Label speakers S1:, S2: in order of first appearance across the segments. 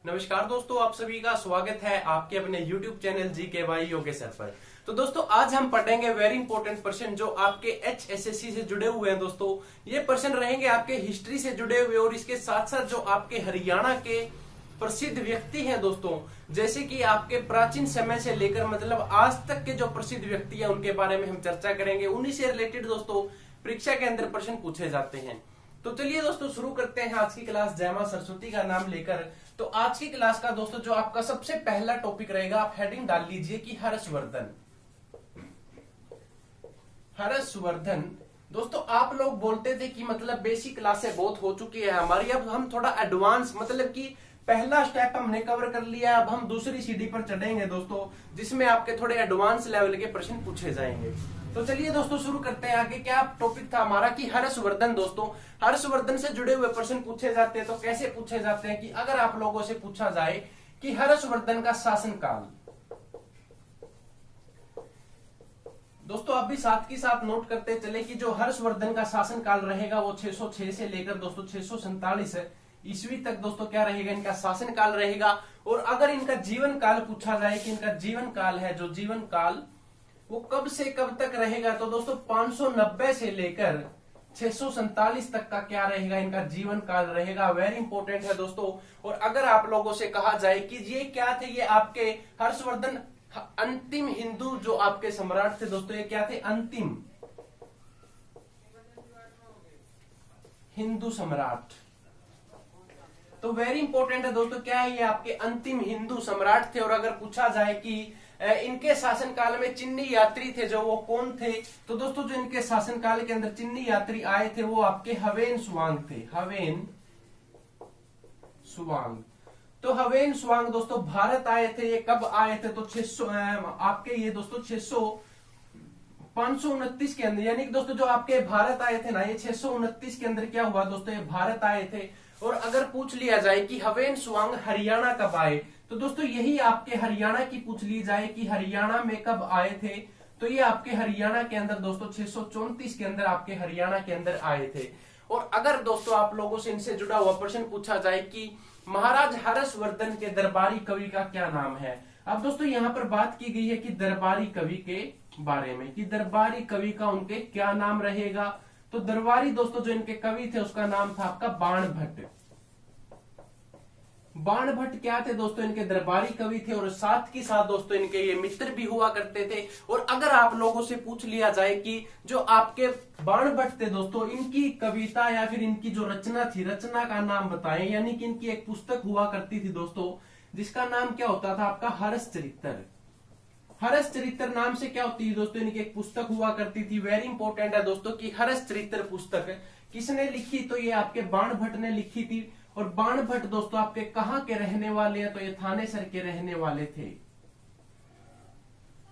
S1: नमस्कार दोस्तों, आप सभी का स्वागत है आपके अपने YouTube channel GK by Yogeshwar पर। तो दोस्तों आज हम पढ़ेंगे वेरी इंपॉर्टेंट प्रश्न जो आपके HSSC से जुड़े हुए हैं। दोस्तों ये प्रश्न रहेंगे आपके हिस्ट्री से जुड़े हुए और इसके साथ साथ जो आपके हरियाणा के प्रसिद्ध व्यक्ति हैं दोस्तों, जैसे कि आपके प्राचीन समय से लेकर मतलब आज तक के जो प्रसिद्ध व्यक्ति हैं उनके बारे में हम चर्चा करेंगे। उन्हीं से रिलेटेड दोस्तों परीक्षा के अंदर प्रश्न पूछे जाते हैं। तो चलिए दोस्तों शुरू करते हैं आज की क्लास जय मां सरस्वती का नाम लेकर। तो आज की क्लास का दोस्तों जो आपका सबसे पहला टॉपिक रहेगा, आप हेडिंग डाल लीजिए कि हर्षवर्धन। हर्षवर्धन दोस्तों आप लोग बोलते थे कि मतलब बेसिक क्लासें बहुत हो चुकी है हमारी, अब हम थोड़ा एडवांस मतलब कि पहला स्टेप हमने कवर कर लिया, अब हम दूसरी सीढ़ी पर चढ़ेंगे दोस्तों, जिसमें आपके थोड़े एडवांस लेवल के प्रश्न पूछे जाएंगे। तो चलिए दोस्तों शुरू करते हैं। आगे क्या टॉपिक था हमारा कि हर्षवर्धन। दोस्तों हर्षवर्धन से जुड़े हुए प्रश्न पूछे जाते हैं। तो कैसे पूछे जाते हैं कि अगर आप लोगों से पूछा जाए कि हर्षवर्धन का शासनकाल, दोस्तों आप भी साथ के साथ नोट करते चले कि जो हर्षवर्धन का शासनकाल रहेगा वो 606 से लेकर दोस्तों 647 ईस्वी तक दोस्तों क्या रहेगा, इनका शासनकाल रहेगा। और अगर इनका जीवन काल पूछा जाए कि इनका जीवन काल है, जो जीवन काल वो कब से कब तक रहेगा, तो दोस्तों 590 से लेकर 647 तक का क्या रहेगा, इनका जीवन काल रहेगा। वेरी इंपॉर्टेंट है दोस्तों। और अगर आप लोगों से कहा जाए कि ये क्या थे, ये आपके हर्षवर्धन अंतिम हिंदू जो आपके सम्राट थे दोस्तों, ये क्या थे, अंतिम हिंदू सम्राट। तो वेरी इंपॉर्टेंट है दोस्तों, क्या है, ये आपके अंतिम हिंदू सम्राट थे। और अगर पूछा जाए कि इनके शासनकाल में चिन्नी यात्री थे जो, वो कौन थे, तो दोस्तों जो इनके शासनकाल के अंदर चिन्नी यात्री आए थे वो आपके हवेन सुवांग थे। हवेन सुवांग। तो हवेन सुवांग दोस्तों भारत आए थे। ये कब आए थे, तो 600 आपके ये दोस्तों 529 के अंदर, यानी कि दोस्तों जो आपके भारत आए थे ना, ये 629 के अंदर क्या हुआ दोस्तों, ये भारत आए थे। और अगर पूछ लिया जाए कि हवेन सुवांग हरियाणा कब आए, तो दोस्तों यही आपके हरियाणा की पूछ ली जाए कि हरियाणा में कब आए थे, तो ये आपके हरियाणा के अंदर दोस्तों 634 के अंदर आपके हरियाणा के अंदर आए थे। और अगर दोस्तों आप लोगों से इनसे जुड़ा हुआ प्रश्न पूछा जाए कि महाराज हर्षवर्धन के दरबारी कवि का क्या नाम है, अब दोस्तों यहाँ पर बात की गई है कि दरबारी कवि के बारे में, कि दरबारी कवि का उनके क्या नाम रहेगा। तो दरबारी दोस्तों जो इनके कवि थे उसका नाम था आपका बाण भट्ट। बाण भट्ट क्या थे दोस्तों, इनके दरबारी कवि थे। और साथ के साथ दोस्तों इनके ये मित्र भी हुआ करते थे। और अगर आप लोगों से पूछ लिया जाए कि जो आपके बाण भट्ट थे दोस्तों, इनकी कविता या फिर इनकी जो रचना थी, रचना का नाम बताएं, यानी कि इनकी एक पुस्तक हुआ करती थी दोस्तों, जिसका नाम क्या होता था आपका, हर्षचरित्र। हर्षचरित्र नाम से क्या होती है दोस्तों, इनकी एक पुस्तक हुआ करती थी। वेरी इंपॉर्टेंट है दोस्तों कि हर्षचरित्र पुस्तक किसने लिखी, तो ये आपके बाण भट्ट ने लिखी थी। और बाण भट्ट दोस्तों आपके कहां के रहने वाले हैं, तो ये थानेसर के रहने वाले थे।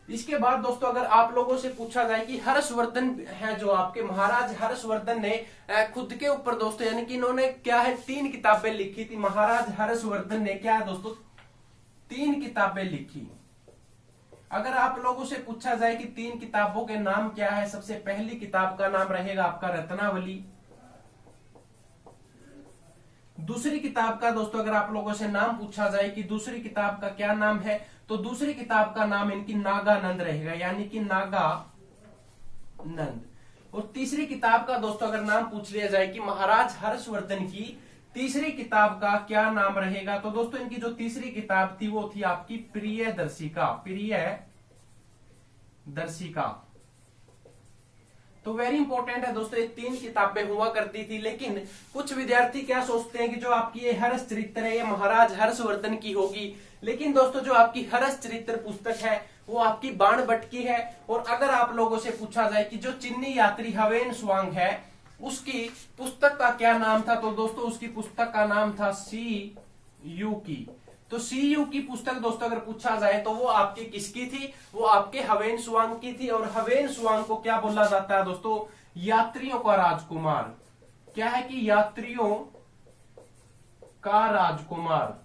S1: इसके बाद दोस्तों अगर आप लोगों से पूछा जाए कि हर्षवर्धन है जो आपके महाराज हर्षवर्धन ने खुद के ऊपर दोस्तों, यानी कि इन्होंने क्या है, 3 किताबें लिखी थी। महाराज हर्षवर्धन ने क्या है दोस्तों, 3 किताबें लिखी। अगर आप लोगों से पूछा जाए कि 3 किताबों के नाम क्या है, सबसे पहली किताब का नाम रहेगा आपका रत्नावली। दूसरी किताब का दोस्तों अगर आप लोगों से नाम पूछा जाए कि दूसरी किताब का क्या नाम है, तो दूसरी किताब का नाम इनकी नागानंद रहेगा, यानी कि नागानंद। और तीसरी किताब का दोस्तों अगर नाम पूछ लिया जाए कि महाराज हर्षवर्धन की तीसरी किताब का क्या नाम रहेगा, तो दोस्तों इनकी जो तीसरी किताब थी वो थी आपकी प्रियदर्शिका। प्रियदर्शिका। तो वेरी इंपॉर्टेंट है दोस्तों, ये 3 किताबें हुआ करती थी। लेकिन कुछ विद्यार्थी क्या सोचते हैं कि जो आपकी ये हर्षचरित्र है ये महाराज हर्षवर्धन की होगी, लेकिन दोस्तों जो आपकी हर्षचरित्र पुस्तक है वो आपकी बाण भट्ट की है। और अगर आप लोगों से पूछा जाए कि जो चिन्नी यात्री हवेन सुवांग है उसकी पुस्तक का क्या नाम था, तो दोस्तों उसकी पुस्तक का नाम था सी यू की। तो सी यू की पुस्तक दोस्तों अगर पूछा जाए तो वो आपकी किसकी थी, वो आपके हवेन सुवांग की थी। और हवेन सुवांग को क्या बोला जाता है दोस्तों, यात्रियों का राजकुमार। क्या है कि यात्रियों का राजकुमार।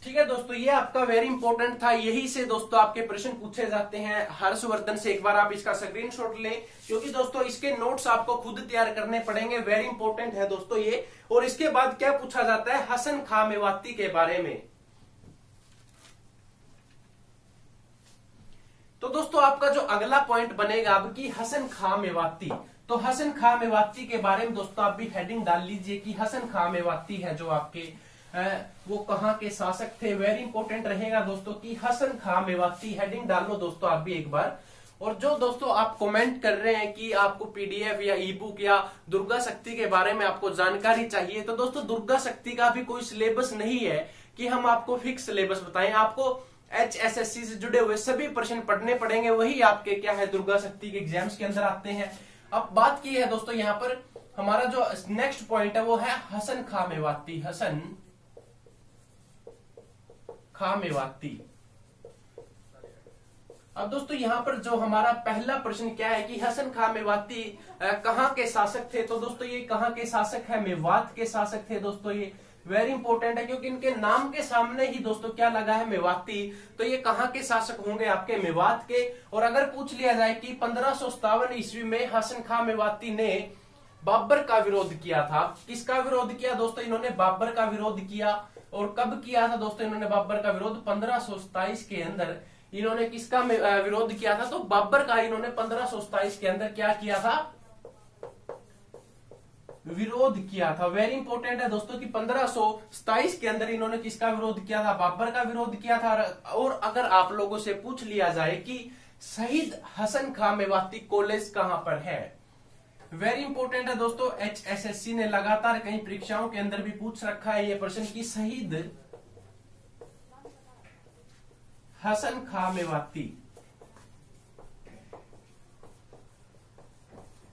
S1: ठीक है दोस्तों, ये आपका वेरी इंपॉर्टेंट था। यही से दोस्तों आपके प्रश्न पूछे जाते हैं हर्षवर्धन से। एक बार आप इसका स्क्रीनशॉट लें, क्योंकि दोस्तों इसके नोट्स आपको खुद तैयार करने पड़ेंगे। वेरी इंपॉर्टेंट है दोस्तों ये। और इसके बाद क्या पूछा जाता है, हसन खां मेवाती के बारे में। तो दोस्तों आपका जो अगला पॉइंट बनेगा अब की हसन खां मेवाती। तो हसन खां मेवाती के बारे में दोस्तों आप भी हेडिंग डाल लीजिए कि हसन खां मेवाती है जो आपके वो कहां के शासक थे। वेरी इंपॉर्टेंट रहेगा दोस्तों कि हसन खां मेवाती, हेडिंग डाल लो दोस्तों आप भी एक बार। और जो दोस्तों आप कमेंट कर रहे हैं कि आपको पीडीएफ या ई बुक या दुर्गा शक्ति के बारे में आपको जानकारी चाहिए, तो दोस्तों दुर्गा शक्ति का भी कोई सिलेबस नहीं है कि हम आपको फिक्स सिलेबस बताएं। आपको HSSC से जुड़े हुए सभी प्रश्न पढ़ने पड़ेंगे, वही आपके क्या है दुर्गा शक्ति के एग्जाम्स के अंदर आते हैं। अब बात की है दोस्तों यहाँ पर हमारा जो नेक्स्ट पॉइंट है वो है हसन खां मेवाती। हसन खां मेवाती। अब दोस्तों यहाँ पर जो हमारा पहला प्रश्न क्या है कि हसन खां मेवाती कहां के शासक थे। तो दोस्तों ये कहां के शासक है, मेवात के शासक थे दोस्तों। ये वेरी इंपॉर्टेंट है क्योंकि इनके नाम के सामने ही दोस्तों क्या लगा है, मेवाती। तो ये कहां के शासक होंगे, आपके मेवात के। और अगर पूछ लिया जाए कि 1557 ईस्वी में हसन खां मेवाती ने बाबर का विरोध किया था। किसका विरोध किया दोस्तों, इन्होंने बाबर का विरोध किया। और कब किया था दोस्तों इन्होंने बाबर का विरोध, 1527 के अंदर इन्होंने किसका विरोध किया था, तो बाबर का इन्होंने 1527 के अंदर क्या किया था, विरोध किया था। वेरी इंपॉर्टेंट है दोस्तों कि 1527 के अंदर इन्होंने किसका विरोध किया था, बाबर का विरोध किया था। और अगर आप लोगों से पूछ लिया जाए कि शहीद हसन खां मेवाती कॉलेज कहां पर है, वेरी इंपॉर्टेंट है दोस्तों। HSSC ने लगातार कई परीक्षाओं के अंदर भी पूछ रखा है ये प्रश्न कि शहीद हसन खां मेवाती,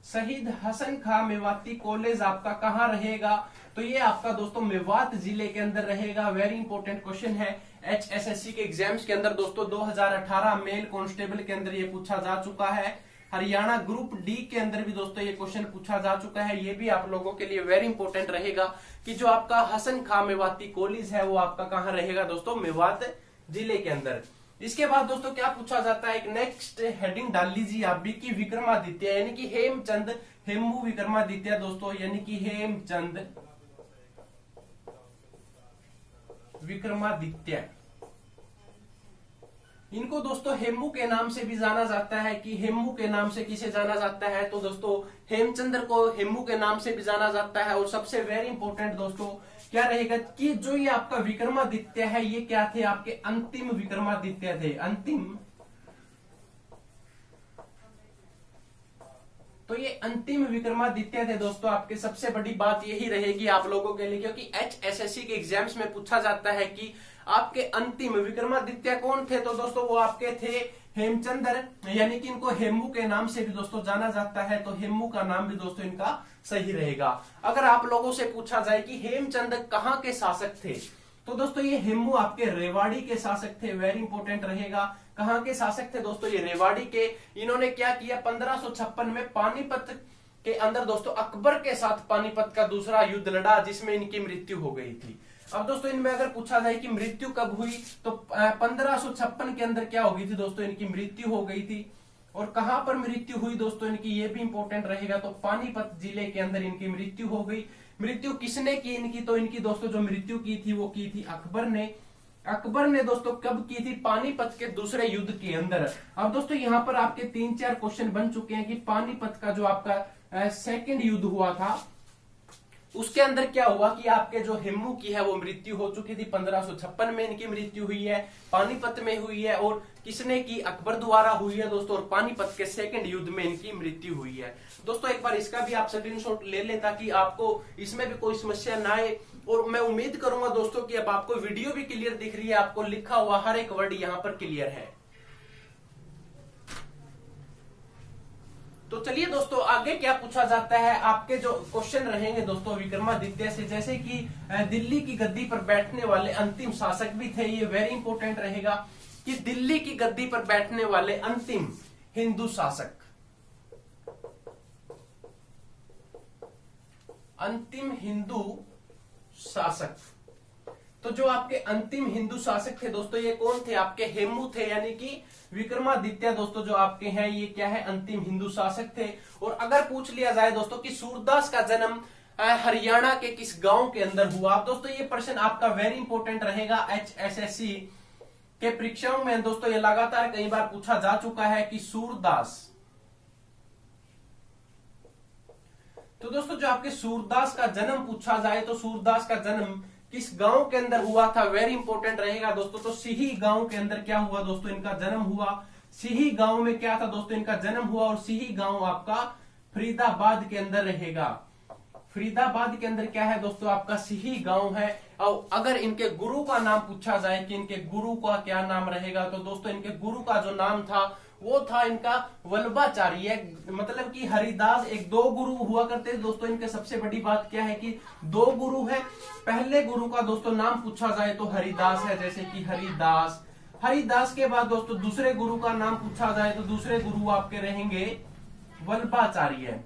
S1: शहीद हसन खां मेवाती कॉलेज आपका कहां रहेगा। तो ये आपका दोस्तों मेवात जिले के अंदर रहेगा। वेरी इंपॉर्टेंट क्वेश्चन है। HSSC के एग्जाम्स के अंदर दोस्तों 2018 मेल कांस्टेबल के अंदर ये पूछा जा चुका है। हरियाणा ग्रुप डी के अंदर भी दोस्तों ये क्वेश्चन पूछा जा चुका है। ये भी आप लोगों के लिए वेरी इंपॉर्टेंट रहेगा कि जो आपका हसन खां मेवाती कॉलेज है वो आपका कहां रहेगा दोस्तों, मेवात जिले के अंदर। इसके बाद दोस्तों क्या पूछा जाता है, एक नेक्स्ट हेडिंग डाल लीजिए आप भी कि विक्रमादित्य यानी कि हेमचंद, हेमू विक्रमादित्य दोस्तों, यानी कि हेमचंद विक्रमादित्य। इनको दोस्तों हेमू के नाम से भी जाना जाता है कि हेमू के नाम से किसे जाना जाता है, तो दोस्तों हेमचंद्र को हेमू के नाम से भी जाना जाता है। और सबसे वेरी इंपॉर्टेंट दोस्तों क्या रहेगा कि जो ये आपका विक्रमादित्य है ये क्या थे, आपके अंतिम विक्रमादित्य थे, अंतिम। तो ये अंतिम विक्रमादित्य थे दोस्तों। आपके सबसे बड़ी बात यही रहेगी आप लोगों के लिए, क्योंकि HSSC के एग्जाम्स में पूछा जाता है कि आपके अंतिम विक्रमादित्य कौन थे। तो दोस्तों वो आपके थे हेमचंद्र, यानी कि इनको हेमू के नाम से भी दोस्तों जाना जाता है। तो हेमू का नाम भी दोस्तों इनका सही रहेगा। अगर आप लोगों से पूछा जाए कि हेमचंद कहां के शासक थे, तो दोस्तों ये हेमू आपके रेवाड़ी के शासक थे। वेरी इंपॉर्टेंट रहेगा, कहां के शासक थे दोस्तों, ये रेवाड़ी के। इन्होंने क्या किया, 1556 में पानीपत के अंदर दोस्तों अकबर के साथ पानीपत का दूसरा युद्ध लड़ा, जिसमें इनकी मृत्यु हो गई थी। अब दोस्तों इनमें अगर पूछा जाए कि मृत्यु कब हुई, तो 1556 के अंदर क्या हो गई थी दोस्तों, इनकी मृत्यु हो गई थी। और कहां पर मृत्यु हुई दोस्तों इनकी, ये भी इंपॉर्टेंट रहेगा। तो पानीपत जिले के अंदर इनकी मृत्यु हो गई। मृत्यु किसने की इनकी, तो इनकी दोस्तों जो मृत्यु की थी वो की थी अकबर ने। अकबर ने दोस्तों कब की थी, पानीपत के दूसरे युद्ध के अंदर। अब दोस्तों यहाँ पर आपके 3-4 क्वेश्चन बन चुके हैं कि पानीपत का जो आपका सेकंड युद्ध हुआ था उसके अंदर क्या हुआ कि आपके जो हेमू की है वो मृत्यु हो चुकी थी। 1556 में इनकी मृत्यु हुई है, पानीपत में हुई है। और किसने की, अकबर द्वारा हुई है दोस्तों। और पानीपत के सेकंड युद्ध में इनकी मृत्यु हुई है दोस्तों। एक बार इसका भी आप स्क्रीनशॉट ले लें ताकि आपको इसमें भी कोई समस्या ना आए। और मैं उम्मीद करूंगा दोस्तों कि अब आपको वीडियो भी क्लियर दिख रही है, आपको लिखा हुआ हर एक वर्ड यहाँ पर क्लियर है। तो चलिए दोस्तों आगे क्या पूछा जाता है, आपके जो क्वेश्चन रहेंगे दोस्तों विक्रमादित्य से, जैसे कि दिल्ली की गद्दी पर बैठने वाले अंतिम शासक भी थे। ये वेरी इंपॉर्टेंट रहेगा कि दिल्ली की गद्दी पर बैठने वाले अंतिम हिंदू शासक, अंतिम हिंदू शासक। तो तो जो आपके अंतिम हिंदू शासक थे दोस्तों ये कौन थे, आपके हेमू थे, यानी कि विक्रमादित्य दोस्तों जो आपके हैं ये क्या है, अंतिम हिंदू शासक थे। और अगर पूछ लिया जाए दोस्तों कि सूरदास का जन्म हरियाणा के किस गांव के अंदर हुआ, अब दोस्तों ये प्रश्न आपका वेरी इंपॉर्टेंट रहेगा HSSC के परीक्षाओं में दोस्तों, ये लगातार कई बार पूछा जा चुका है कि सूरदास, तो दोस्तों जो आपके सूरदास का जन्म पूछा जाए तो सूरदास का जन्म किस गांव के अंदर हुआ था, वेरी इंपॉर्टेंट रहेगा दोस्तों। तो सिही गांव के अंदर क्या हुआ दोस्तों, इनका जन्म हुआ। सिही गांव में क्या था दोस्तों, इनका जन्म हुआ। और सिही गांव आपका फरीदाबाद के अंदर रहेगा। फरीदाबाद के अंदर क्या है दोस्तों, आपका सिही गांव है। और अगर इनके गुरु का नाम पूछा जाए कि इनके गुरु का क्या नाम रहेगा, तो दोस्तों इनके गुरु का जो नाम था वो था इनका वल्लभाचार्य। मतलब कि हरिदास, एक दो गुरु हुआ करते दोस्तों। इनके सबसे बड़ी बात क्या है कि दो गुरु है। पहले गुरु का दोस्तों नाम पूछा जाए तो हरिदास है, जैसे कि हरिदास। हरिदास के बाद दोस्तों दूसरे गुरु का नाम पूछा जाए तो दूसरे गुरु आपके रहेंगे वल्लभाचार्य।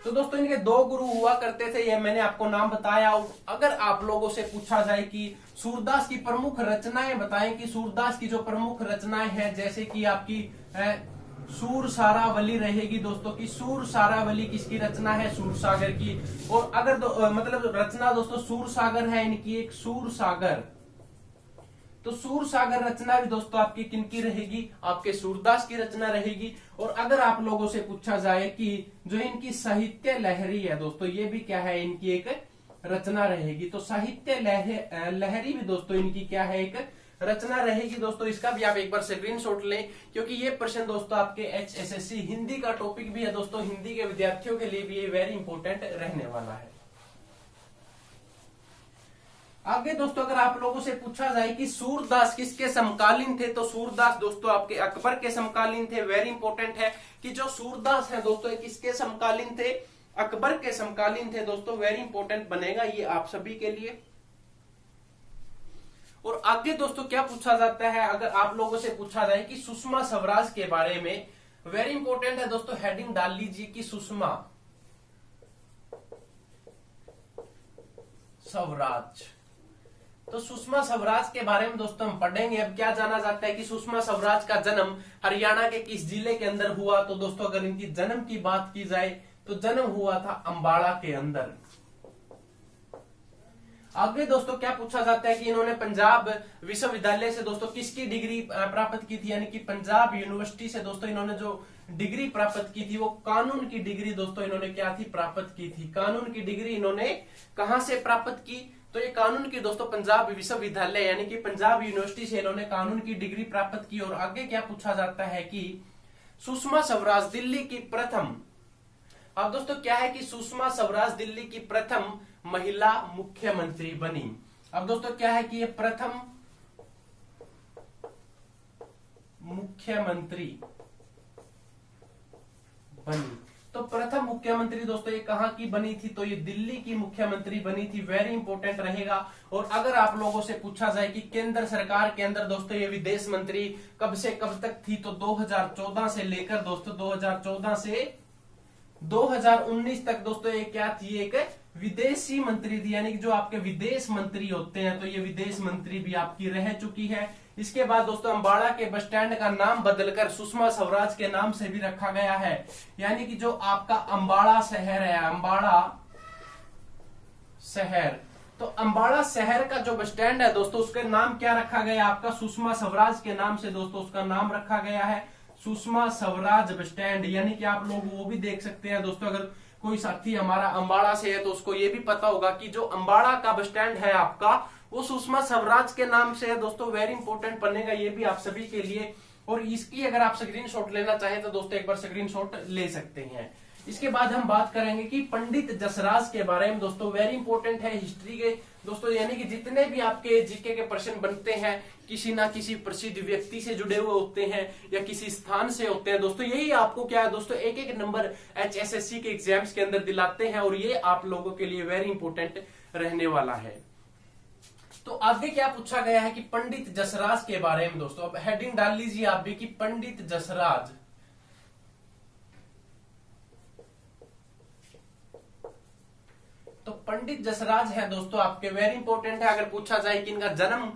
S1: तो दोस्तों इनके दो गुरु हुआ करते थे, ये मैंने आपको नाम बताया। अगर आप लोगों से पूछा जाए कि सूरदास की प्रमुख रचनाएं बताएं, कि सूरदास की जो प्रमुख रचनाएं हैं, जैसे कि आपकी सूर सारावली रहेगी दोस्तों, की सूर सारावली किसकी रचना है, सूरसागर की। और अगर मतलब रचना दोस्तों सूरसागर है इनकी, एक सूरसागर। तो सूरसागर रचना भी दोस्तों आपकी किनकी रहेगी, आपके सूरदास की रचना रहेगी। और अगर आप लोगों से पूछा जाए कि जो इनकी साहित्य लहरी है दोस्तों, ये भी क्या है, इनकी एक रचना रहेगी। तो साहित्य लहरी भी दोस्तों इनकी क्या है, एक रचना रहेगी दोस्तों। इसका भी आप एक बार स्क्रीनशॉट लें, क्योंकि ये प्रश्न दोस्तों आपके HSSC हिंदी का टॉपिक भी है दोस्तों। हिंदी के विद्यार्थियों के लिए भी ये वेरी इंपॉर्टेंट रहने वाला है। आगे दोस्तों अगर आप लोगों से पूछा जाए कि सूरदास किसके समकालीन थे, तो सूरदास दोस्तों आपके अकबर के समकालीन थे। वेरी इंपॉर्टेंट है कि जो सूरदास है दोस्तों ये किसके समकालीन थे, अकबर के समकालीन थे दोस्तों। वेरी इंपॉर्टेंट बनेगा ये आप सभी के लिए। और आगे दोस्तों क्या पूछा जाता है, अगर आप लोगों से पूछा जाए कि सुषमा स्वराज के बारे में, वेरी इंपॉर्टेंट है दोस्तों, हेडिंग डाल लीजिए कि सुषमा स्वराज। तो सुषमा स्वराज के बारे में दोस्तों हम पढ़ेंगे। अब क्या जाना जाता है कि सुषमा स्वराज का जन्म हरियाणा के किस जिले के अंदर हुआ, तो दोस्तों अगर इनकी जन्म की बात की जाए तो जन्म हुआ था अंबाला के अंदर। आगे दोस्तों क्या पूछा जाता है कि इन्होंने पंजाब विश्वविद्यालय से दोस्तों किसकी डिग्री प्राप्त की थी, यानी कि पंजाब यूनिवर्सिटी से दोस्तों इन्होंने जो डिग्री प्राप्त की थी वो कानून की डिग्री दोस्तों इन्होंने क्या थी, प्राप्त की थी। कानून की डिग्री इन्होंने कहां से प्राप्त की, तो ये कानून की दोस्तों पंजाब विश्वविद्यालय यानी कि पंजाब यूनिवर्सिटी से इन्होंने कानून की डिग्री प्राप्त की। और आगे क्या पूछा जाता है कि सुषमा स्वराज दिल्ली की प्रथम, अब दोस्तों क्या है कि सुषमा स्वराज दिल्ली की प्रथम महिला मुख्यमंत्री बनी। अब दोस्तों क्या है कि ये प्रथम मुख्यमंत्री बनी। तो प्रथम मुख्यमंत्री दोस्तों ये कहां की बनी थी, तो ये दिल्ली की मुख्यमंत्री बनी थी। वेरी इंपॉर्टेंट रहेगा। और अगर आप लोगों से पूछा जाए कि केंद्र सरकार के अंदर दोस्तों ये विदेश मंत्री कब से कब तक थी, तो 2014 से लेकर दोस्तों 2014 से 2019 तक दोस्तों ये क्या थी, एक विदेशी मंत्री थी। यानी कि जो आपके विदेश मंत्री होते हैं तो ये विदेश मंत्री भी आपकी रह चुकी है। इसके बाद दोस्तों अंबाला के बस स्टैंड का नाम बदलकर सुषमा स्वराज के नाम से भी रखा गया है। यानी कि जो आपका अंबाला शहर है, अंबाला शहर, तो अंबाला शहर का जो बस स्टैंड है दोस्तों उसका नाम क्या रखा गया, आपका सुषमा स्वराज के नाम से दोस्तों उसका नाम रखा गया है, सुषमा स्वराज बस स्टैंड। यानी कि आप लोग वो भी देख सकते हैं दोस्तों, अगर कोई साथी हमारा अंबाड़ा से है तो उसको ये भी पता होगा कि जो अंबाड़ा का बस स्टैंड है आपका वो सुषमा स्वराज के नाम से है दोस्तों। वेरी इंपॉर्टेंट बनेगा ये भी आप सभी के लिए। और इसकी अगर आप स्क्रीनशॉट लेना चाहें तो दोस्तों एक बार स्क्रीनशॉट ले सकते हैं। इसके बाद हम बात करेंगे कि पंडित जसराज के बारे में दोस्तों। वेरी इंपॉर्टेंट है हिस्ट्री के दोस्तों, यानी कि जितने भी आपके जीके के प्रश्न बनते हैं किसी ना किसी प्रसिद्ध व्यक्ति से जुड़े हुए होते हैं या किसी स्थान से होते हैं दोस्तों। यही आपको क्या है दोस्तों, एक एक नंबर HSSC के एग्जाम्स के अंदर दिलाते हैं और ये आप लोगों के लिए वेरी इंपॉर्टेंट रहने वाला है। तो आगे क्या पूछा गया है कि पंडित जसराज के बारे में दोस्तों। अब हेडिंग डाल लीजिए आप भी कि पंडित जसराज। तो पंडित पंडित जसराज है दोस्तों आपके, वेरी इंपॉर्टेंट है। अगर पूछा जाए कि इनका जन्म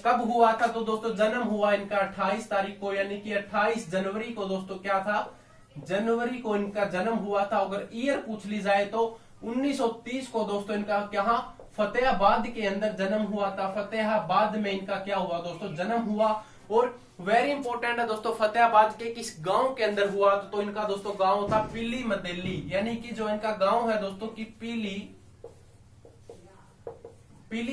S1: कब हुआ था, तो दोस्तों जन्म हुआ इनका 28 तारीख को, यानी कि 28 जनवरी को दोस्तों क्या था, जनवरी को इनका जन्म हुआ था। अगर ईयर पूछ ली जाए तो 1930 को दोस्तों इनका क्या फतेहाबाद के अंदर जन्म हुआ था। फतेहाबाद में इनका क्या हुआ दोस्तों, जन्म हुआ। और वेरी इंपॉर्टेंट है दोस्तों, फतेहाबाद के किस गांव के अंदर हुआ, तो इनका दोस्तों गांव था पीली मदेली, यानी कि जो इनका गांव है दोस्तों की पीली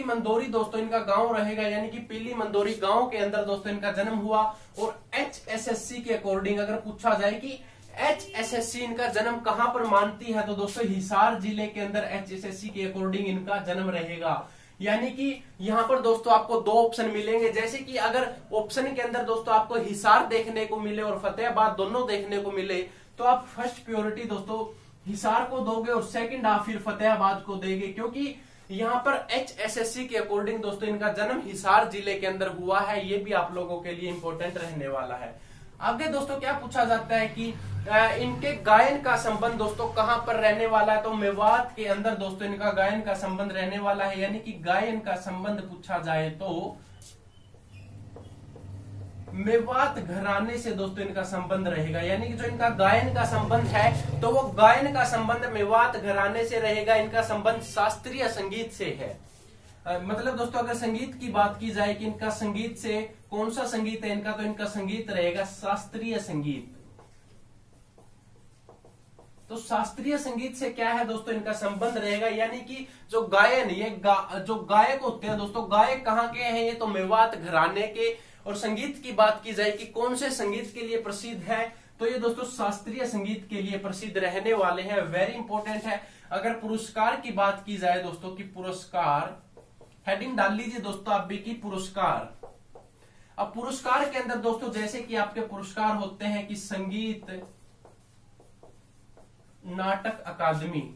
S1: मंदोरी दोस्तों इनका गांव रहेगा, यानी कि पीली मंदोरी गांव के अंदर दोस्तों इनका जन्म हुआ। और HSSC के अकॉर्डिंग अगर पूछा जाए कि HSSC इनका जन्म कहां पर मानती है, तो दोस्तों हिसार जिले के अंदर HSSC के अकॉर्डिंग इनका जन्म रहेगा। यानी कि यहां पर दोस्तों आपको दो ऑप्शन मिलेंगे, जैसे कि अगर ऑप्शन के अंदर दोस्तों आपको हिसार देखने को मिले और फतेहाबाद दोनों देखने को मिले, तो आप फर्स्ट प्योरिटी दोस्तों हिसार को दोगे और सेकंड आप फिर फतेहाबाद को देंगे, क्योंकि यहां पर HSSC के अकॉर्डिंग दोस्तों इनका जन्म हिसार जिले के अंदर हुआ है। ये भी आप लोगों के लिए इंपॉर्टेंट रहने वाला है। आगे दोस्तों क्या पूछा जाता है कि इनके गायन का संबंध दोस्तों कहां पर रहने वाला है, तो मेवात के अंदर दोस्तों इनका गायन का संबंध रहने वाला है। यानी कि गायन का संबंध पूछा जाए तो मेवात घराने से दोस्तों इनका संबंध रहेगा, यानी कि जो इनका गायन का संबंध है तो वो गायन का संबंध मेवात घराने से रहेगा। इनका संबंध शास्त्रीय संगीत से है। मतलब दोस्तों अगर संगीत की बात की जाए कि इनका संगीत से कौन सा संगीत है इनका, तो इनका संगीत रहेगा शास्त्रीय संगीत। तो शास्त्रीय संगीत से क्या है दोस्तों इनका संबंध रहेगा, यानी कि जो गायन जो गायक होते हैं दोस्तों, गायक कहाँ के हैं, ये तो मेवात घराने के। और संगीत की बात की जाए कि कौन से संगीत के लिए प्रसिद्ध है, तो ये दोस्तों शास्त्रीय संगीत के लिए प्रसिद्ध रहने वाले हैं। वेरी इंपॉर्टेंट है। अगर पुरस्कार की बात की जाए दोस्तों की पुरस्कार, हेडिंग डाल लीजिए दोस्तों आप भी की पुरस्कार। अब पुरस्कार के अंदर दोस्तों जैसे कि आपके पुरस्कार होते हैं कि संगीत नाटक अकादमी,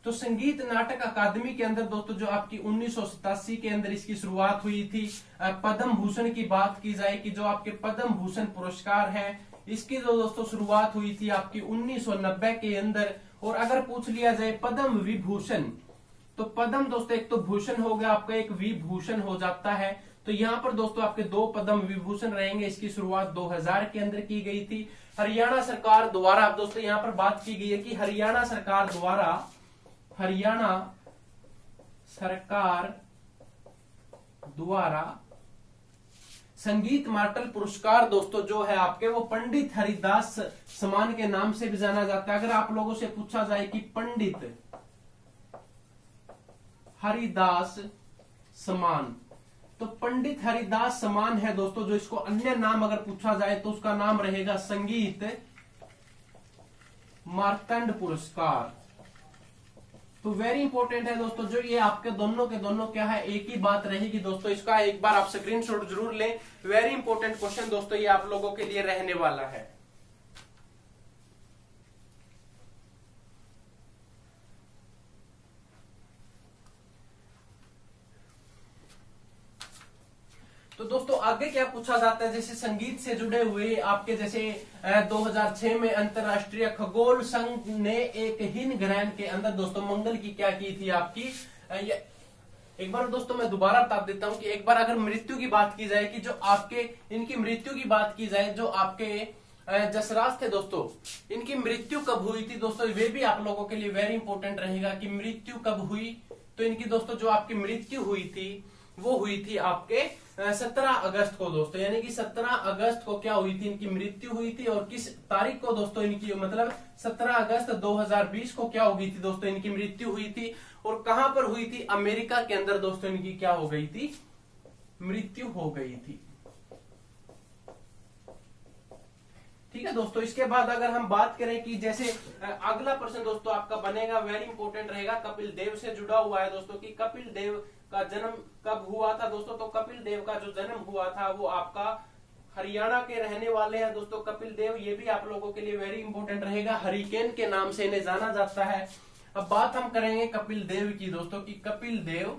S1: तो संगीत नाटक अकादमी के अंदर दोस्तों जो आपकी 1987 के अंदर इसकी शुरुआत हुई थी। पद्म भूषण की बात की जाए कि जो आपके पद्म भूषण पुरस्कार है, इसकी जो दोस्तों शुरुआत हुई थी आपकी 1990 के अंदर। और अगर पूछ लिया जाए पद्म विभूषण, तो पद्म दोस्तों एक तो भूषण हो गया आपका, एक विभूषण हो जाता है। तो यहाँ पर दोस्तों आपके दो पद्म विभूषण रहेंगे। इसकी शुरुआत 2000 के अंदर की गई थी हरियाणा सरकार द्वारा। दोस्तों यहाँ पर बात की गई है कि हरियाणा सरकार द्वारा संगीत मार्टल पुरस्कार दोस्तों जो है आपके, वो पंडित हरिदास सम्मान के नाम से भी जाना जाता है। अगर आप लोगों से पूछा जाए कि पंडित हरिदास सम्मान, तो पंडित हरिदास सम्मान है दोस्तों जो इसको अन्य नाम अगर पूछा जाए तो उसका नाम रहेगा संगीत मार्तंड पुरस्कार। तो वेरी इंपॉर्टेंट है दोस्तों, जो ये आपके दोनों के दोनों क्या है, एक ही बात रहेगी दोस्तों। इसका एक बार आप स्क्रीनशॉट जरूर लें। वेरी इंपॉर्टेंट क्वेश्चन दोस्तों ये आप लोगों के लिए रहने वाला है। तो दोस्तों आगे क्या पूछा जाता है, जैसे संगीत से जुड़े हुए आपके जैसे 2006 में अंतरराष्ट्रीय खगोल संघ ने एक हिन ग्रहण के अंदर दोस्तों मंगल की क्या की थी आपकी, एक बार दोस्तों मैं दोबारा बता देता हूं कि एक बार अगर मृत्यु की बात की जाए कि जो आपके इनकी मृत्यु की बात की जाए, जो आपके जसराज थे दोस्तों, इनकी मृत्यु कब हुई थी दोस्तों, वे भी आप लोगों के लिए वेरी इंपॉर्टेंट रहेगा कि मृत्यु कब हुई। तो इनकी दोस्तों जो आपकी मृत्यु हुई थी वो हुई थी आपके 17 अगस्त को दोस्तों, यानी कि 17 अगस्त को क्या हुई थी, इनकी मृत्यु हुई थी। और किस तारीख को दोस्तों इनकी, मतलब 17 अगस्त 2020 को क्या हो गई थी दोस्तों, इनकी मृत्यु हुई थी। और कहां पर हुई थी, अमेरिका के अंदर दोस्तों इनकी क्या हो गई थी, मृत्यु हो गई थी। ठीक है दोस्तों। इसके बाद अगर हम बात करें कि जैसे अगला प्रश्न दोस्तों आपका बनेगा, वेरी इंपॉर्टेंट रहेगा, कपिल देव से जुड़ा हुआ है दोस्तों कि कपिल देव का जन्म कब हुआ था दोस्तों। तो कपिल देव का जो जन्म हुआ था वो आपका हरियाणा के रहने वाले हैं दोस्तों कपिल देव। ये भी आप लोगों के लिए वेरी इंपॉर्टेंट रहेगा, हरिकेन के नाम से इन्हें जाना जाता है। अब बात हम करेंगे कपिल देव की दोस्तों कि कपिल देव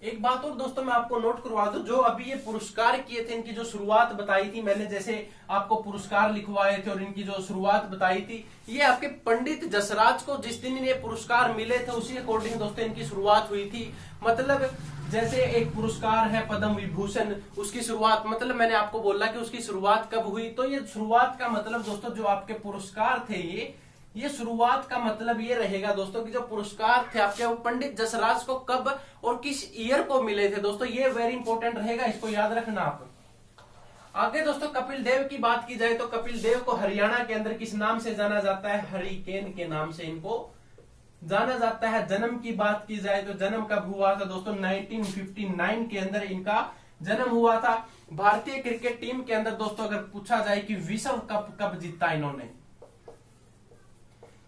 S1: एक बात और दोस्तों मैं आपको नोट करवा दूं, जो अभी ये पुरस्कार किए थे, इनकी जो शुरुआत बताई थी मैंने, जैसे आपको पुरस्कार लिखवाए थे और इनकी जो शुरुआत बताई थी, ये आपके पंडित जसराज को जिस दिन ये पुरस्कार मिले थे उसी अकॉर्डिंग दोस्तों इनकी शुरुआत हुई थी। मतलब जैसे एक पुरस्कार है पद्म विभूषण, उसकी शुरुआत, मतलब मैंने आपको बोला कि उसकी शुरुआत कब हुई, तो ये शुरुआत का मतलब दोस्तों जो आपके पुरस्कार थे ये शुरुआत का मतलब ये रहेगा दोस्तों कि जो पुरस्कार थे आपके वो पंडित जसराज को कब और किस ईयर को मिले थे दोस्तों, ये वेरी इंपॉर्टेंट रहेगा, इसको याद रखना आप। आगे दोस्तों कपिल देव की बात की जाए तो कपिल देव को हरियाणा के अंदर किस नाम से जाना जाता है, हरिकेन के नाम से इनको जाना जाता है। जन्म की बात की जाए तो जन्म कब हुआ था दोस्तों, 1959 के अंदर इनका जन्म हुआ था। भारतीय क्रिकेट टीम के अंदर दोस्तों अगर पूछा जाए कि विश्व कप कब जीता इन्होंने,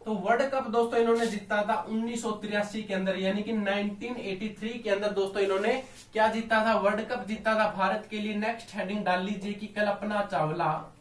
S1: तो वर्ल्ड कप दोस्तों इन्होंने जीता था 1983 के अंदर, यानी कि 1983 के अंदर दोस्तों इन्होंने क्या जीता था, वर्ल्ड कप जीता था भारत के लिए। नेक्स्ट हेडिंग डाल लीजिए कि कल्पना चावला।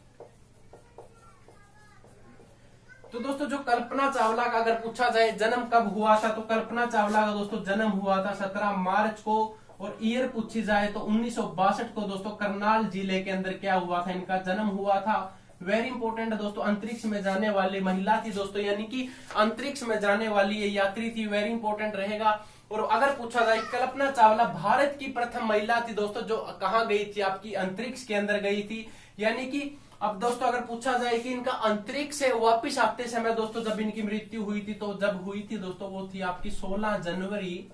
S1: तो दोस्तों जो कल्पना चावला का अगर पूछा जाए जन्म कब हुआ था, तो कल्पना चावला का दोस्तों जन्म हुआ था 17 मार्च को, और ईयर पूछी जाए तो 1962 को दोस्तों करनाल जिले के अंदर क्या हुआ था, इनका जन्म हुआ था। वेरी इंपॉर्टेंट है दोस्तों, अंतरिक्ष में जाने वाली महिला थी दोस्तों, यानी कि अंतरिक्ष में जाने वाली ये यात्री थी, वेरी इंपॉर्टेंट रहेगा। और अगर पूछा जाए कल्पना चावला भारत की प्रथम महिला थी दोस्तों जो कहाँ गई थी, आपकी अंतरिक्ष के अंदर गई थी। यानी कि अब दोस्तों अगर पूछा जाए कि इनका अंतरिक्ष से वापिस आते समय दोस्तों जब इनकी मृत्यु हुई थी, तो जब हुई थी दोस्तों वो थी आपकी 16 जनवरी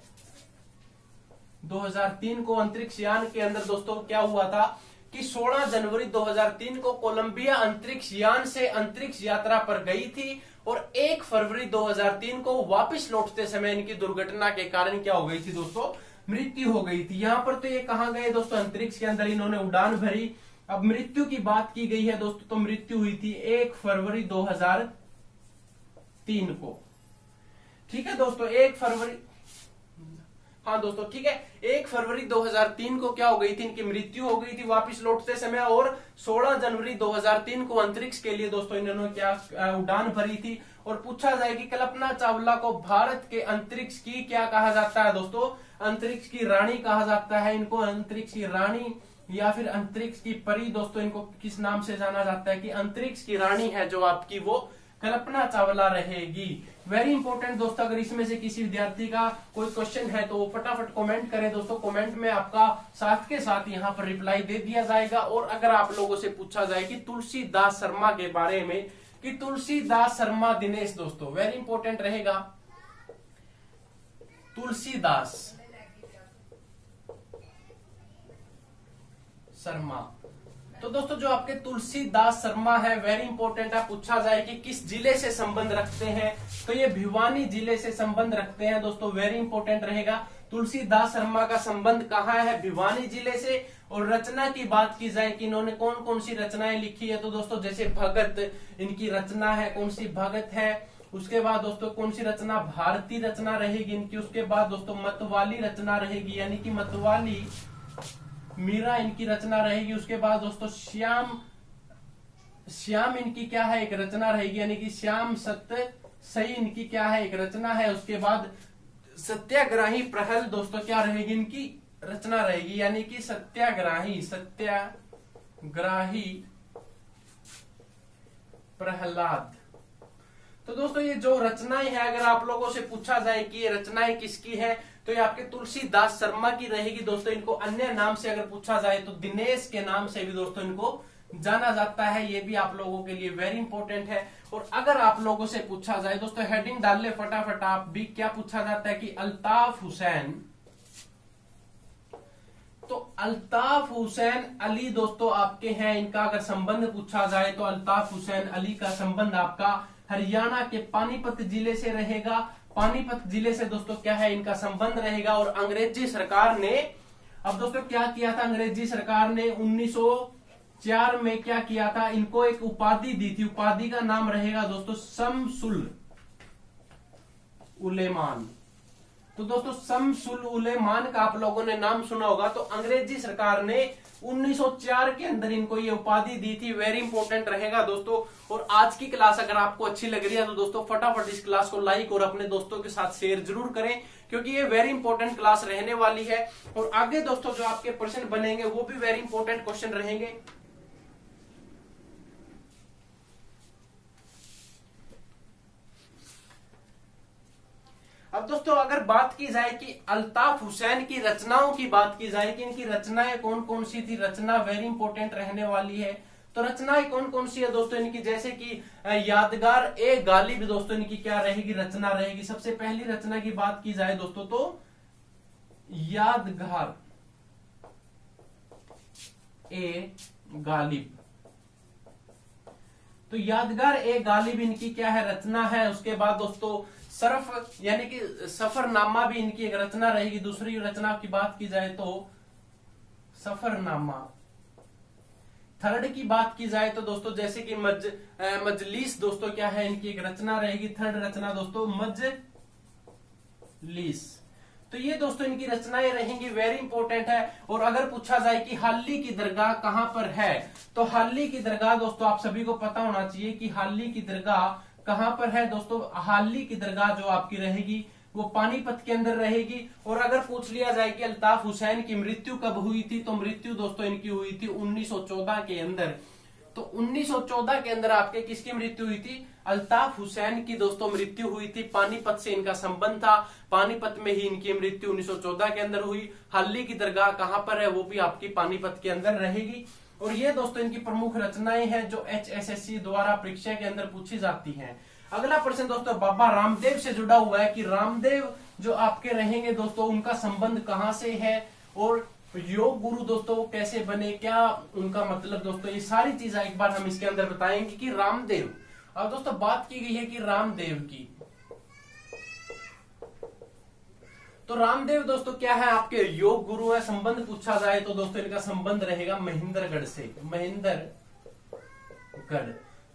S1: 2003 को। अंतरिक्ष यान के अंदर दोस्तों क्या हुआ था कि 16 जनवरी 2003 को कोलंबिया अंतरिक्ष यान से अंतरिक्ष यात्रा पर गई थी, और 1 फरवरी 2003 को वापस लौटते समय इनकी दुर्घटना के कारण क्या हो गई थी दोस्तों, मृत्यु हो गई थी। यहां पर तो ये कहां गए दोस्तों, अंतरिक्ष के अंदर इन्होंने उड़ान भरी। अब मृत्यु की बात की गई है दोस्तों, तो मृत्यु हुई थी 1 फरवरी 2003 को। ठीक है दोस्तों, 1 फरवरी, हाँ दोस्तों ठीक है, 1 फरवरी 2003 को क्या हो गई थी, इनकी मृत्यु हो गई थी वापस लौटते समय, और 16 जनवरी 2003 को अंतरिक्ष के लिए दोस्तों इन्होंने क्या उड़ान भरी थी। और पूछा जाए कि कल्पना चावला को भारत के अंतरिक्ष की क्या कहा जाता है दोस्तों, अंतरिक्ष की रानी कहा जाता है इनको, अंतरिक्ष की रानी या फिर अंतरिक्ष की परी दोस्तों, इनको किस नाम से जाना जाता है कि अंतरिक्ष की रानी है जो आपकी वो कल्पना चावला रहेगी। वेरी इंपॉर्टेंट दोस्तों, अगर इसमें से किसी विद्यार्थी का कोई क्वेश्चन है तो वो फटाफट कमेंट करें दोस्तों, कमेंट में आपका साथ के साथ यहाँ पर रिप्लाई दे दिया जाएगा। और अगर आप लोगों से पूछा जाए कि तुलसीदास शर्मा के बारे में, कि तुलसीदास शर्मा दिनेश दोस्तों, वेरी इंपॉर्टेंट रहेगा तुलसीदास शर्मा। तो दोस्तों जो आपके तुलसीदास शर्मा है वेरी इंपॉर्टेंट है, पूछा जाए कि किस जिले से संबंध रखते हैं, तो ये भिवानी जिले से संबंध रखते हैं दोस्तों, वेरी इंपॉर्टेंट रहेगा। तुलसीदास शर्मा का संबंध कहाँ है, भिवानी जिले से। और रचना की बात की जाए कि इन्होंने कौन कौन सी रचनाएं लिखी है, तो दोस्तों जैसे भगत इनकी रचना है, कौन सी भगत है। उसके बाद दोस्तों कौन सी रचना, भारतीय रचना रहेगी इनकी। उसके बाद दोस्तों मतवाली रचना रहेगी, यानी कि मतवाली मीरा इनकी रचना रहेगी। उसके बाद दोस्तों श्याम इनकी क्या है, एक रचना रहेगी, यानी कि श्याम सत्य सही इनकी क्या है, एक रचना है। उसके बाद सत्याग्राही प्रहल दोस्तों क्या रहेगी, इनकी रचना रहेगी, यानी कि सत्याग्राही प्रहलाद। तो दोस्तों ये जो रचनाएं हैं, अगर आप लोगों से पूछा जाए कि ये रचनाएं किसकी है, तो ये आपके तुलसीदास शर्मा की रहेगी दोस्तों। इनको अन्य नाम से अगर पूछा जाए तो दिनेश के नाम से भी दोस्तों इनको जाना जाता है, ये भी आप लोगों के लिए वेरी इंपॉर्टेंट है। और अगर आप लोगों से पूछा जाए दोस्तों, हेडिंग डाल ले फटाफट आप भी, क्या पूछा जाता है कि अल्ताफ हुसैन, तो अल्ताफ हुसैन अली दोस्तों आपके हैं, इनका अगर संबंध पूछा जाए तो अल्ताफ हुसैन अली का संबंध आपका हरियाणा के पानीपत जिले से रहेगा। पानीपत जिले से दोस्तों क्या है, इनका संबंध रहेगा। और अंग्रेजी सरकार ने अब दोस्तों क्या किया था, अंग्रेजी सरकार ने 1904 में क्या किया था, इनको एक उपाधि दी थी, उपाधि का नाम रहेगा दोस्तों शमसुल उलेमान। तो तो दोस्तों शम्स-उल-उलमान का आप लोगों ने नाम सुना होगा। तो अंग्रेजी सरकार ने 1904 के अंदर इनको ये उपाधि दी थी। वेरी इंपॉर्टेंट रहेगा दोस्तों। और आज की क्लास अगर आपको अच्छी लग रही है तो दोस्तों फटाफट इस क्लास को लाइक और अपने दोस्तों के साथ शेयर जरूर करें, क्योंकि ये वेरी इंपॉर्टेंट क्लास रहने वाली है। और आगे दोस्तों जो आपके प्रश्न बनेंगे वो भी वेरी इंपॉर्टेंट क्वेश्चन रहेंगे। अब दोस्तों अगर बात की जाए कि अल्ताफ हुसैन की रचनाओं की बात की जाए कि इनकी रचनाएं कौन कौन सी थी, रचना वेरी इंपॉर्टेंट रहने वाली है। तो रचनाएं कौन कौन सी है दोस्तों इनकी, जैसे कि यादगार ए गालिब दोस्तों इनकी क्या रहेगी, रचना रहेगी। सबसे पहली रचना की बात की जाए दोस्तों तो यादगार ए गालिब। तो यादगार ए गालिब इनकी क्या है, रचना है। उसके बाद दोस्तों सरफ यानी कि सफरनामा भी इनकी एक रचना रहेगी। दूसरी रचना की बात की जाए तो सफरनामा। थर्ड की बात की जाए तो दोस्तों जैसे कि मजलिस दोस्तों क्या है, इनकी एक रचना रहेगी। थर्ड रचना दोस्तों मजलिस। तो ये दोस्तों इनकी रचनाएं रहेंगी, वेरी इंपॉर्टेंट है। और अगर पूछा जाए कि हाली की दरगाह कहां पर है, तो हाली की दरगाह दोस्तों आप सभी को पता होना चाहिए कि हाली की दरगाह कहां पर है दोस्तों। हाली की दरगाह जो आपकी रहेगी वो पानीपत के अंदर रहेगी। और अगर पूछ लिया जाए कि अल्ताफ हुसैन की मृत्यु कब हुई थी, तो मृत्यु दोस्तों इनकी हुई थी 1914 के अंदर। तो 1914 के अंदर आपके किसकी मृत्यु हुई थी, अल्ताफ हुसैन की दोस्तों मृत्यु हुई थी। पानीपत से इनका संबंध था, पानीपत में ही इनकी मृत्यु 1914 के अंदर हुई। हाली की दरगाह कहां पर है, वो भी आपकी पानीपत के अंदर रहेगी। और ये दोस्तों इनकी प्रमुख रचनाएं हैं जो HSSC द्वारा परीक्षा के अंदर पूछी जाती हैं। अगला प्रश्न दोस्तों बाबा रामदेव से जुड़ा हुआ है कि रामदेव जो आपके रहेंगे दोस्तों उनका संबंध कहां से है, और योग गुरु दोस्तों कैसे बने, क्या उनका मतलब दोस्तों, ये सारी चीजें एक बार हम इसके अंदर बताएंगे कि रामदेव। अब दोस्तों बात की गई है कि रामदेव की, तो रामदेव दोस्तों क्या है, आपके योग गुरु है। संबंध पूछा जाए तो दोस्तों इनका संबंध रहेगा महेंद्रगढ़ से, महेंद्रगढ़।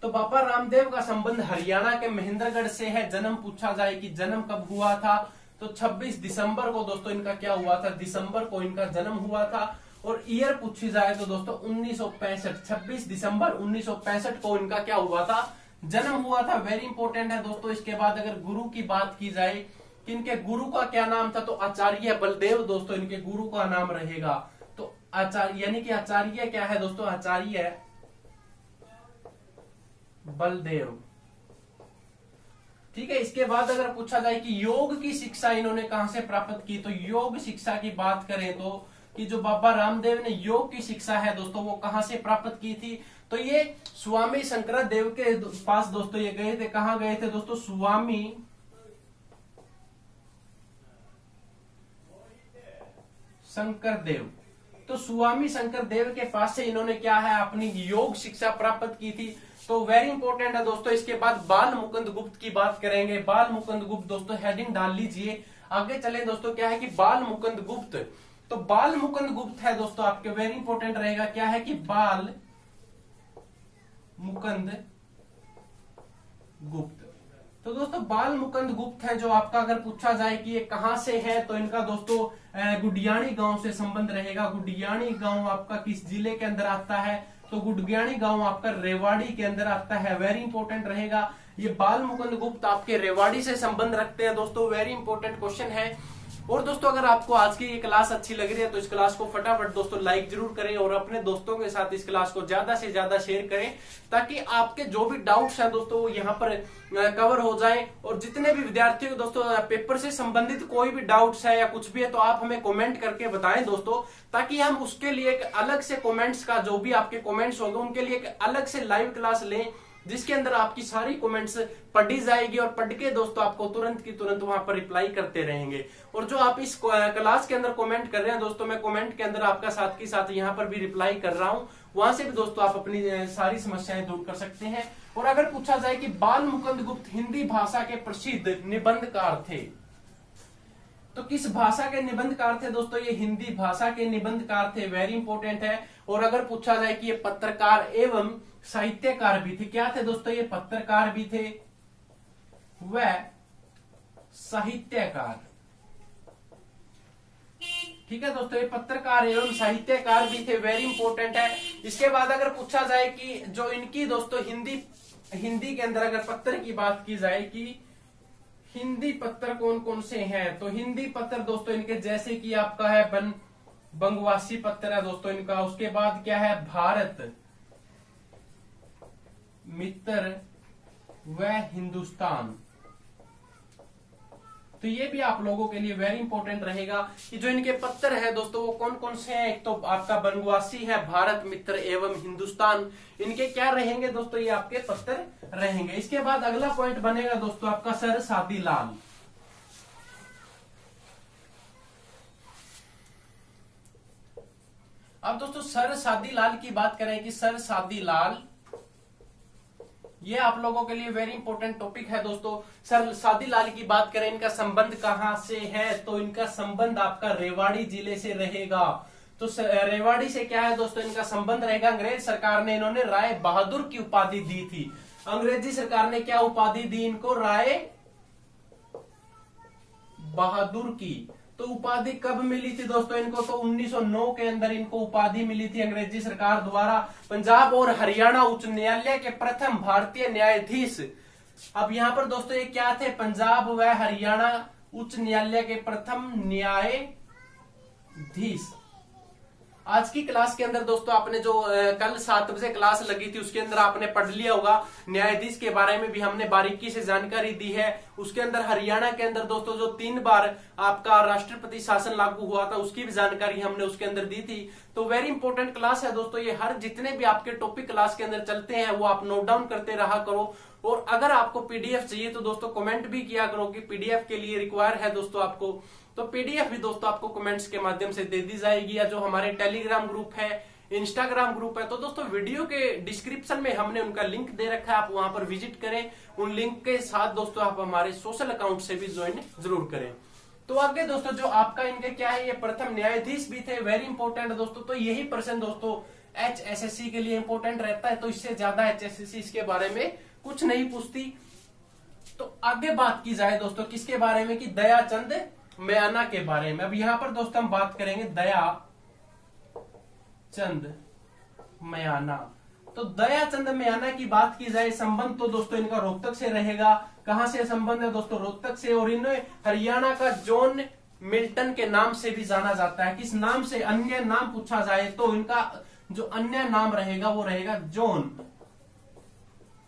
S1: तो बाबा रामदेव का संबंध हरियाणा के महेंद्रगढ़ से है। जन्म पूछा जाए कि जन्म कब हुआ था, तो 26 दिसंबर को दोस्तों इनका क्या हुआ था, दिसंबर को इनका जन्म हुआ था। और ईयर पूछी जाए तो दोस्तों 1965, 26 दिसंबर 1965 को इनका क्या हुआ था, जन्म हुआ था। वेरी इंपॉर्टेंट है दोस्तों। इसके बाद अगर गुरु की बात की जाए कि इनके गुरु का क्या नाम था, तो आचार्य बलदेव दोस्तों इनके गुरु का नाम रहेगा। तो आचार्य यानी कि आचार्य क्या है दोस्तों, आचार्य बलदेव। ठीक है। इसके बाद अगर पूछा जाए कि योग की शिक्षा इन्होंने कहां से प्राप्त की, तो योग शिक्षा की बात करें तो कि जो बाबा रामदेव ने योग की शिक्षा है दोस्तों वो कहां से प्राप्त की थी, तो ये स्वामी शंकरदेव के पास दोस्तों ये गए थे। कहां गए थे दोस्तों, स्वामी शंकरदेव। तो स्वामी शंकरदेव के पास से इन्होंने क्या है, अपनी योग शिक्षा प्राप्त की थी। तो वेरी इंपॉर्टेंट है दोस्तों। इसके बाद बाल मुकुंद गुप्त की बात करेंगे। बाल मुकुंद गुप्त दोस्तों हेडिंग डाल लीजिए। आगे चले दोस्तों, क्या है कि बाल मुकुंद गुप्त, तो बाल मुकुंद गुप्त है दोस्तों आपके, वेरी इंपॉर्टेंट रहेगा। क्या है कि बाल मुकुंद गुप्त। तो दोस्तों बाल मुकुंद गुप्त है जो आपका, अगर पूछा जाए कि ये कहां से है, तो इनका दोस्तों गुडियाणी गांव से संबंध रहेगा। गुडियाणी गांव आपका किस जिले के अंदर आता है, तो गुडियाणी गांव आपका रेवाड़ी के अंदर आता है। वेरी इंपॉर्टेंट रहेगा। ये बाल मुकुंद गुप्त आपके रेवाड़ी से संबंध रखते हैं दोस्तों, वेरी इंपॉर्टेंट क्वेश्चन है। और दोस्तों अगर आपको आज की ये क्लास अच्छी लग रही है तो इस क्लास को फटाफट दोस्तों लाइक जरूर करें और अपने दोस्तों के साथ इस क्लास को ज्यादा से ज्यादा शेयर करें, ताकि आपके जो भी डाउट्स हैं दोस्तों वो यहाँ पर कवर हो जाए। और जितने भी विद्यार्थियों को दोस्तों पेपर से संबंधित कोई भी डाउट्स है या कुछ भी है तो आप हमें कमेंट करके बताएं दोस्तों, ताकि हम उसके लिए एक अलग से कमेंट्स का, जो भी आपके कमेंट्स होंगे उनके लिए एक अलग से लाइव क्लास लें, जिसके अंदर आपकी सारी कमेंट्स पढ़ी जाएगी और पढ़ के दोस्तों आपको तुरंत की तुरंत वहां पर रिप्लाई करते रहेंगे। और जो आप इस क्लास के अंदर कमेंट कर रहे हैं दोस्तों, मैं कमेंट के अंदर आपका साथ के साथ यहाँ पर भी रिप्लाई कर रहा हूँ, वहां से भी दोस्तों आप अपनी सारी समस्याएं दूर कर सकते हैं। और अगर पूछा जाए कि बाल मुकुंद गुप्त हिंदी भाषा के प्रसिद्ध निबंधकार थे, तो किस भाषा के निबंधकार थे दोस्तों, ये हिंदी भाषा के निबंधकार थे। वेरी इंपॉर्टेंट है। और अगर पूछा जाए कि ये पत्रकार एवं साहित्यकार भी थे, क्या थे दोस्तों, ये पत्रकार भी थे व साहित्यकार। ठीक है दोस्तों, ये पत्रकार एवं साहित्यकार भी थे, वेरी इंपॉर्टेंट है। इसके बाद अगर पूछा जाए कि जो इनकी दोस्तों हिंदी के अंदर अगर पत्र की बात की जाए कि हिंदी पत्र कौन कौन से हैं, तो हिंदी पत्र दोस्तों इनके जैसे कि आपका है बंगवासी पत्र है दोस्तों इनका। उसके बाद क्या है, भारत मित्र व हिंदुस्तान। तो ये भी आप लोगों के लिए वेरी इंपॉर्टेंट रहेगा कि जो इनके पत्र है दोस्तों वो कौन कौन से हैं। एक तो आपका बनवासी है, भारत मित्र एवं हिंदुस्तान, इनके क्या रहेंगे दोस्तों, ये आपके पत्र रहेंगे। इसके बाद अगला पॉइंट बनेगा दोस्तों आपका सर सादी लाल। अब दोस्तों सर सादी लाल की बात करें कि सर सादी लाल, ये आप लोगों के लिए वेरी इंपॉर्टेंट टॉपिक है दोस्तों। सर सादी लाल की बात करें, इनका संबंध कहां से है, तो इनका संबंध आपका रेवाड़ी जिले से रहेगा। तो रेवाड़ी से क्या है दोस्तों, इनका संबंध रहेगा। अंग्रेज सरकार ने इन्होंने राय बहादुर की उपाधि दी थी। अंग्रेजी सरकार ने क्या उपाधि दी इनको, राय बहादुर की। तो उपाधि कब मिली थी दोस्तों इनको, तो 1909 के अंदर इनको उपाधि मिली थी अंग्रेजी सरकार द्वारा। पंजाब और हरियाणा उच्च न्यायालय के प्रथम भारतीय न्यायाधीश। अब यहाँ पर दोस्तों ये क्या थे, पंजाब व हरियाणा उच्च न्यायालय के प्रथम न्यायाधीश। आज की क्लास के अंदर दोस्तों आपने जो कल 7 बजे क्लास लगी थी उसके अंदर आपने पढ़ लिया होगा, न्यायाधीश के बारे में भी हमने बारीकी से जानकारी दी है। उसके अंदर हरियाणा के अंदर दोस्तों जो 3 बार आपका राष्ट्रपति शासन लागू हुआ था उसकी भी जानकारी हमने उसके अंदर दी थी। तो वेरी इंपॉर्टेंट क्लास है दोस्तों ये। हर जितने भी आपके टॉपिक क्लास के अंदर चलते हैं वो आप नोट डाउन करते रहा करो। और अगर आपको पीडीएफ चाहिए तो दोस्तों कमेंट भी किया करो कि पीडीएफ के लिए रिक्वायर है दोस्तों आपको, तो पीडीएफ भी दोस्तों आपको कमेंट्स के माध्यम से दे दी जाएगी। या जो हमारे टेलीग्राम ग्रुप है, इंस्टाग्राम ग्रुप है, तो दोस्तों वीडियो के डिस्क्रिप्शन में हमने उनका लिंक दे रखा है, आप वहां पर विजिट करें। उन लिंक के साथ दोस्तों आप हमारे सोशल अकाउंट से भी ज्वाइन जरूर करें। तो आगे दोस्तों जो आपका इनके क्या है, ये प्रथम न्यायाधीश भी थे, वेरी इंपॉर्टेंट है दोस्तों। तो यही प्रश्न दोस्तों HSSC के लिए इंपॉर्टेंट रहता है, तो इससे ज्यादा HSSC इसके बारे में कुछ नहीं पूछती। तो आगे बात की जाए दोस्तों किसके बारे में, कि दयाचंद म्याना के बारे में। अब यहाँ पर दोस्तों हम बात करेंगे दयाचंद म्याना। तो दयाचंद म्याना की बात की जाए, संबंध तो दोस्तों इनका रोहतक से रहेगा। कहां से संबंध है दोस्तों, रोहतक से। और इन्हें हरियाणा का जॉन मिल्टन के नाम से भी जाना जाता है। किस नाम से, अन्य नाम पूछा जाए तो इनका जो अन्य नाम रहेगा वो रहेगा जॉन